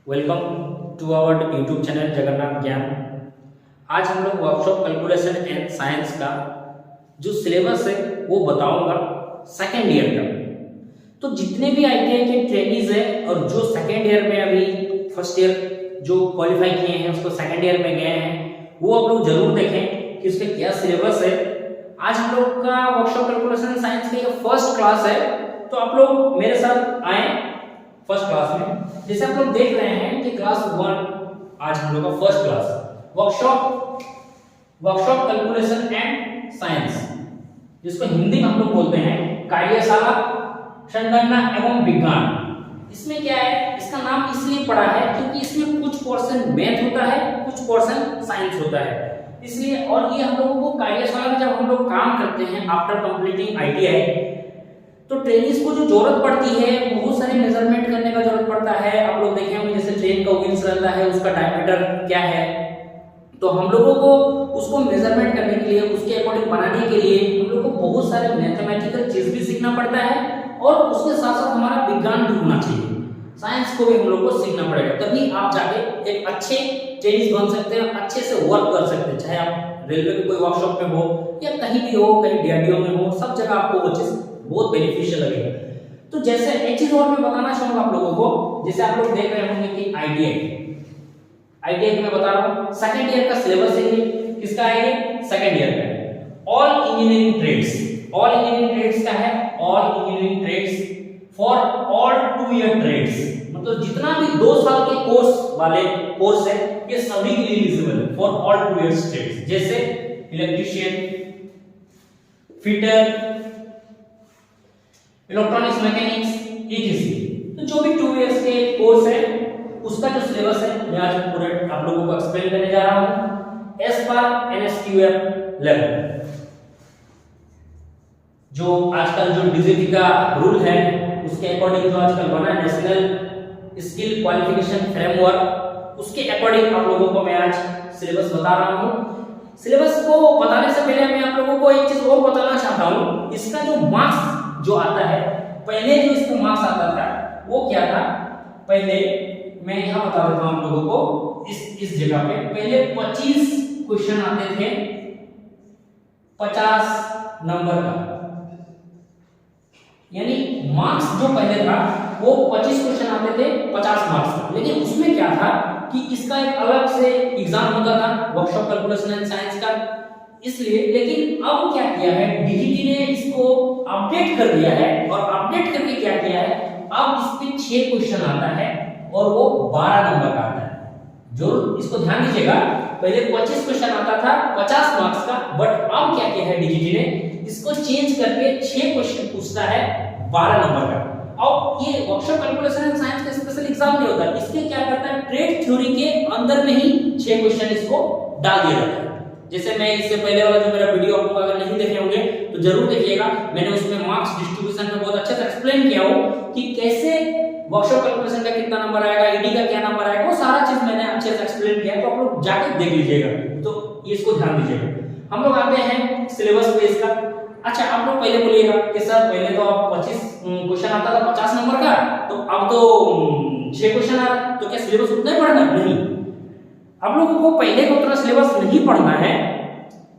Welcome to our YouTube channel Jagannath Gyan. आज हम लोग वर्कशॉप कैलकुलेशन एंड साइंस का जो सिलेबस है वो बताऊंगा सेकेंड ईयर का। तो जितने भी आईटीआई के ट्रेनीज है और जो सेकेंड ईयर में अभी फर्स्ट ईयर जो क्वालिफाई किए हैं उसको सेकेंड ईयर में गए हैं वो आप लोग जरूर देखें कि उसका क्या सिलेबस है। आज हम लोग का वर्कशॉप कैलकुलेशन साइंस का ये फर्स्ट क्लास है, तो आप लोग मेरे साथ आए फर्स्ट क्लास में। जैसे आप लोग देख रहे हैं कि क्लास 1 आज हम लोग का first class workshop calculation and science, जिसको हिंदी में हम लोग बोलते हैं कार्यशाला संगणना एवं विज्ञान। इसमें क्या है, इसका नाम इसलिए पड़ा है क्योंकि इसमें कुछ पोर्शन मैथ होता है, कुछ पोर्शन साइंस होता है, इसलिए। और ये हम लोगों को कार्यशाला में जब हम लोग काम करते हैं आफ्टर कंप्लीटिंग आईटीआई, तो ट्रेनिंग्स को जो जरूरत पड़ती है बहुत सारे मेजरमेंट करने का जरूरत पड़ता है। आप लोग देखे होंगे जैसे ट्रेन का व्हील्स रहता है उसका डायमीटर क्या है, तो हम लोगों को उसको मेजरमेंट करने के लिए उसके अकॉर्डिंग बनाने के लिए हम लोग को बहुत सारे मैथमेटिकल चीज भी सीखना पड़ता है और उसके साथ साथ हमारा विज्ञान भी होना चाहिए, साइंस को भी हम लोग को सीखना पड़ेगा, तभी आप जाके एक अच्छे ट्रेनिंग बन सकते हैं, अच्छे से वर्क कर सकते हैं। चाहे आप रेलवे के कोई वर्कशॉप में हो या कहीं भी हो, कहीं डीआरडीओ में हो, सब जगह आपको वो चीज बहुत बेनिफिशियल लगेगा। तो जैसे एक चीज और मैं बताना चाहूंगा आप लोगों को, जैसे आप लोग देख रहे होंगे कि आईटीआई मैं बता रहा हूं सेकंड ईयर का सिलेबस है। ये किसका है? ये सेकंड ईयर का है। ऑल इंजीनियरिंग ट्रेड्स का है, all engineering trades for all 2 year trades, मतलब जितना भी 2 साल के कोर्स है ये सभी के लिए एलिजिबल है फॉर ऑल 2 ईयर्स ट्रेड्स, जैसे electrician, fitter, electronics, mechanics, etc. तो जो भी 2 इयर्स के कोर्स है उसका जो सिलेबस है मैं आज पूरे आप लोगों को एक्सप्लेन करने जा रहा हूं एज पर एनएसक्यूएफ लेवल। जो आजकल जो डीजीटी का रूल है उसके अकॉर्डिंग जो आजकल बना है नेशनल स्किल क्वालिफिकेशन फ्रेमवर्क, उसके अकॉर्डिंग आप लोगों को मैं आज सिलेबस बता रहा हूं। सिलेबस को बताने से पहले मैं आप लोगों को एक चीज और बताना चाहता हूं। इसका जो मार्क्स जो आता है, पहले जो इसको मार्क्स आता था वो क्या था, पहले मैं यहां बता देता हूं आप लोगों को। इस जगह पे पहले 25 क्वेश्चन आते थे 50 नंबर का, यानी मार्क्स जो पहले था वो 25 क्वेश्चन आते थे 50 मार्क्स का। लेकिन उसमें क्या था कि इसका एक अलग से एग्जाम होता था वर्कशॉप कैलकुलेशन एंड साइंस का, इसलिए। लेकिन अब क्या किया है, डीजीटी ने इसको अपडेट कर दिया है, और अपडेट करके क्या किया है, अब इस पे 6 क्वेश्चन आता है और वो 12 नंबर का आता है। जरूर इसको ध्यान दीजिएगा, पहले 25 क्वेश्चन आता था 50 मार्क्स का, बट अब क्या किया है डीजीटी ने, इसको चेंज करके 6 क्वेश्चन पूछता है 12 नंबर का। अब ये वर्कशॉप कैलकुलेशन एंड साइंस का स्पेशल एग्जाम नहीं होता, इसके क्या करता है, ट्रेड थ्योरी के अंदर में ही 6 क्वेश्चन इसको डाल दिया जाता है। जैसे मैं इससे पहले वाला जो मेरा वीडियो आप लोग अगर नहीं देखे होंगे तो जरूर देखिएगा, मैंने उसमें मार्क्स डिस्ट्रीब्यूशन में बहुत अच्छे से एक्सप्लेन किया हो कि कैसे वर्कशॉप कैलकुलेशन का कितना नंबर आएगा, ईडी का क्या नंबर आएगा, वो सारा चीज मैंने अच्छे से एक्सप्लेन किया है, तो आप लोग जाके देख लीजिएगा। तो इसको ध्यान दीजिएगा। हम लोग आते हैं सिलेबस पे इसका। अच्छा, आप लोग पहले बोलिएगा कि सर पहले तो आप 25 क्वेश्चन आता था 50 नंबर का, तो अब तो 6 क्वेश्चन आ रहा है, तो क्या सिलेबस उतना ही पढ़ना? नहीं, आप लोगों को पहले का उतना सिलेबस नहीं पढ़ना है।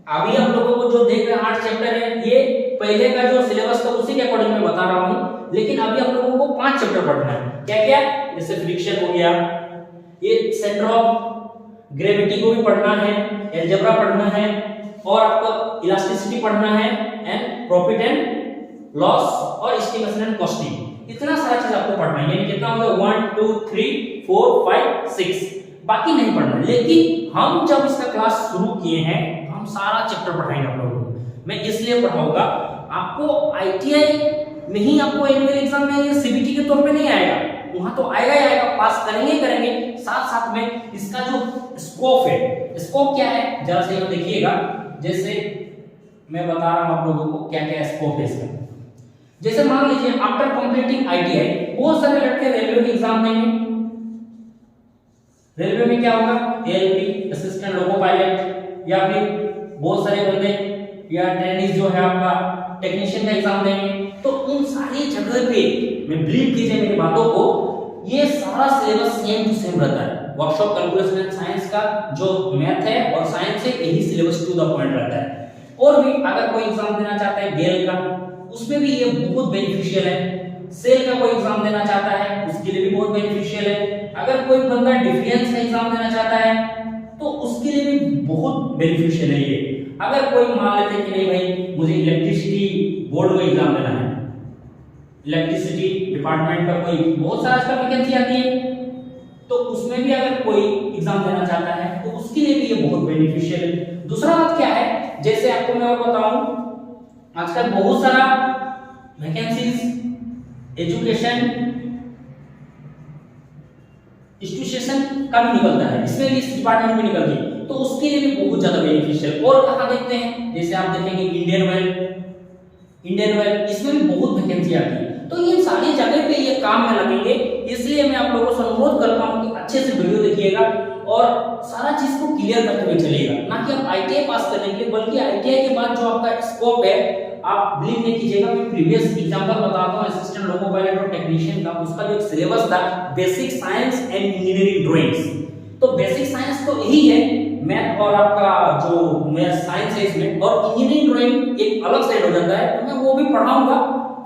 अभी आप लोगों को जो देख रहे हैं 8 चैप्टर है, ये पहले का जो सिलेबस था उसी के अकॉर्डिंग मैं बता रहा हूं। लेकिन अभी आप लोगों को 5 चैप्टर पढ़ना है। क्या क्या? जैसे फ्रिक्शन हो गया, ये सेंटर ऑफ ग्रेविटी को भी पढ़ना है, अलजेब्रा पढ़ना है, और आपको इलास्टिसिटी पढ़ना है, एंड प्रॉफिट एंड लॉस, और एस्टिमेशन एंड कॉस्टिंग। इतना सारा चीज आपको पढ़ना है। यानी कितना होगा, 1 2 3 4 5 6, बाकी नहीं पढ़ना। लेकिन हम जब इसका क्लास शुरू किए हैं हम सारा चैप्टर पढ़ाएंगे आप लोगों को। मैं इसलिए पढ़ाऊंगा, आपको आईटीआई में ही आपको एनुअल एग्जाम में ये सीबीटी के तौर पे नहीं आएगा, वहां तो आएगा ही आएगा, पास करेंगे। साथ साथ में इसका जो स्कोप है, स्कोप क्या है जरा से देखिएगा। जैसे मैं बता रहा हूं आप लोगों को क्या क्या स्कोप है इसका। जैसे मान लीजिए आफ्टर कंप्लीटिंग आईटीआई बहुत सारे लड़के रेलवे के एग्जाम देंगे। रेलवे में क्या होगा, एएलपी असिस्टेंट लोको पायलट, या फिर बहुत सारे बंदे या ट्रेनिंग जो है आपका टेक्नीशियन का एग्जाम देंगे। तो उन सारी जगह पे मैं बिलीव कीजिए मेरी बातों को, ये सारा सिलेबस सेम टू सेम रहता है। वर्कशॉप कैलकुलेशन एंड साइंस का जो मैथ है और साइंस है, यही सिलेबस टू द पॉइंट रहता है। और भी अगर कोई एग्जाम देना चाहता है गेल का, उसमें भी ये बहुत बेनिफिशियल है। सेल का कोई एग्जाम देना चाहता है, उसके लिए भी बहुत बेनिफिशियल है। अगर कोई बंदा डिफेंस का एग्जाम देना चाहता है तो उसके लिए भी बहुत बेनिफिशियल है ये। अगर कोई मान लेते हैं कि नहीं भाई मुझे इलेक्ट्रिसिटी बोर्ड का एग्जाम देना है, इलेक्ट्रिसिटी डिपार्टमेंट का कोई बहुत सारा इसका वैकेंसी आती है, तो उसमें भी अगर कोई एग्जाम देना चाहता है तो उसके लिए भी ये बहुत बेनिफिशियल है। दूसरा बात क्या है, जैसे आपको मैं और बताऊं, आजकल बहुत सारा वैकेंसीज एजुकेशन इंस्टीट्यूशन का भी निकलता है, इसमें भी इस डिपार्टमेंट में निकलती है, तो उसके लिए भी बहुत ज्यादा बेनिफिशियल। और कहां देखते हैं, जैसे आप देखेंगे इंडियन वेल, इसमें भी बहुत वैकेंसी आती है। तो इन सारी जगह पे ये काम में लगेंगे, इसलिए मैं आप लोगों से अनुरोध करता हूं कि अच्छे से वीडियो देखिएगा और सारा चीज को क्लियर करते हुए चलिएगा। ना कि आप आईटीआई पास करने के लिए, बल्कि आईटीआई के बाद जो आपका स्कोप है, आप बिलीव नहीं कीजिएगा, मैं प्रीवियस एग्जांपल बताता हूं असिस्टेंट लोको पायलट और टेक्नीशियन का, उसका जो सिलेबस था basic science and engineering drawings. तो बेसिक साइंस तो यही है, मैथ और आपका जो मैथ साइंस है इसमें, और इंजीनियरिंग ड्राइंग एक अलग साइड हो जाता है, तो मैं वो भी पढ़ाऊंगा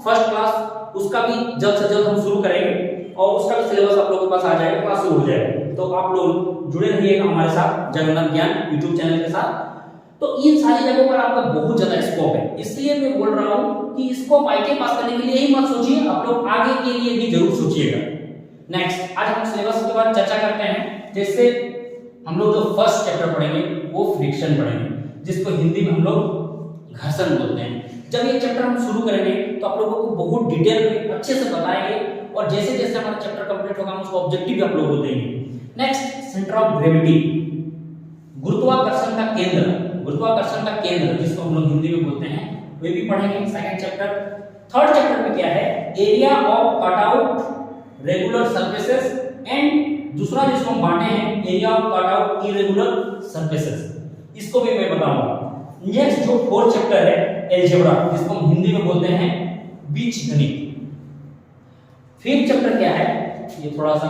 फर्स्ट क्लास, उसका भी जल्द से जल्द हम शुरू करेंगे और उसका भी सिलेबस आप लोगों के पास आ जाएगा, क्लास शुरू हो जाएगा। तो आप लोग जुड़े रहिएगा हमारे साथ जगन्नाथ ज्ञान यूट्यूब चैनल के साथ। तो इन सारी जगहों पर आपका बहुत ज्यादा स्कोप है, इसलिए मैं बोल रहा हूं कि स्कोप आईटीआई पास करने के लिए ही मत सोचिए, आप लोग आगे के लिए भी जरूर सोचिएगा। नेक्स्ट, आज हम सिलेबस के बाद चर्चा करते हैं। जैसे हम लोग जो फर्स्ट चैप्टर पढ़ेंगे वो फ्रिक्शन पढ़ेंगे, जिसको हिंदी में हम लोग घर्षण बोलते हैं। जब ये चैप्टर हम शुरू करेंगे तो आप लोगों को बहुत डिटेल में अच्छे से बताएंगे, और जैसे जैसे हमारा चैप्टर कंप्लीट होगा हम उसको ऑब्जेक्टिव भी आप लोगों को देंगे। नेक्स्ट, सेंटर ऑफ ग्रेविटी, गुरुत्वाकर्षण का केंद्र जिसको हम लोग हिंदी में बोलते हैं, वे भी पढ़ेंगे सेकंड चैप्टर। थर्ड चैप्टर में क्या है, area of cutout regular surfaces, and दूसरा जिसको हम बांटे हैं area of cutout irregular surfaces, इसको भी मैं बताऊंगा। नेक्स्ट जो फोर्थ चैप्टर है अलजेब्रा, जिसको हम हिंदी में बोलते हैं बीजगणित। फिफ्थ चैप्टर क्या है, ये थोड़ा सा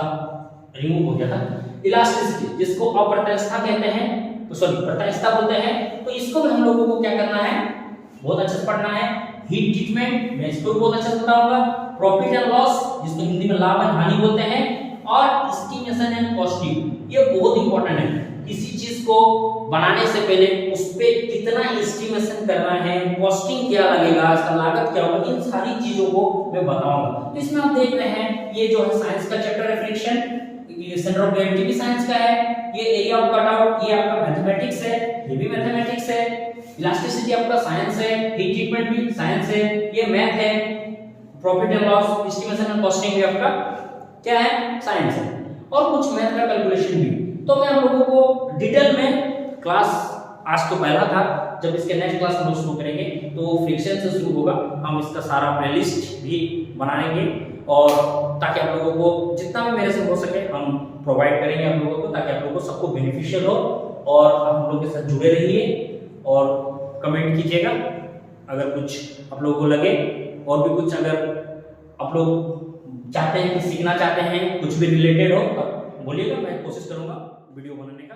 रिमूव हो गया था, इलास्टिसिटी, जिसको अप्रत्यास्थता कहते हैं, तो सॉरी प्रत्यास्थता बोलते हैं। तो इसको भी हम लोगों को क्या करना है, बहुत अच्छे से पढ़ना है। हीट ट्रीटमेंट, मैं इसको भी बहुत अच्छे से बताऊंगा। प्रॉफिट एंड लॉस, जिसको हिंदी में लाभ और हानि बोलते हैं, और एस्टिमेशन एंड कॉस्टिंग, ये बहुत इंपॉर्टेंट है। किसी चीज को बनाने से पहले उस पे कितना एस्टिमेशन करना है, कॉस्टिंग क्या लगेगा, इसका लागत क्या होगा, इन सारी चीजों को मैं बताऊंगा। तो इसमें आप देख रहे हैं, ये जो है साइंस का चैप्टर है फ्रिक्शन, ये सेंटर ऑफ ग्रेविटी भी साइंस का है, ये एरिया ऑफ कटआउट ये आपका मैथमेटिक्स है, ये भी मैथमेटिक्स है, इलास्टिसिटी आपका साइंस है, हीट ट्रीटमेंट भी साइंस है, ये मैथ है, profit and loss, estimation and costing भी आपका क्या है, साइंस है, और कुछ मैथ का कैलकुलेशन भी। तो मैं आप लोगों को डिटेल में क्लास, आज तो पहला था, जब इसके नेक्स्ट क्लास हम लोग शुरू करेंगे तो फ्रिक्शन से शुरू होगा, हम इसका सारा प्लेलिस्ट भी बनाएंगे, और ताकि आप लोगों को जितना भी मेरे से हो सके हम प्रोवाइड करेंगे आप लोगों को, ताकि आप लोगों को सबको बेनिफिशियल हो, और हम लोग के साथ जुड़े रहिए और कमेंट कीजिएगा अगर कुछ आप लोगों को लगे, और भी कुछ अगर आप लोग चाहते हैं कि सीखना चाहते हैं, कुछ भी रिलेटेड हो, बोलिएगा, मैं कोशिश करूंगा वीडियो बनाने का।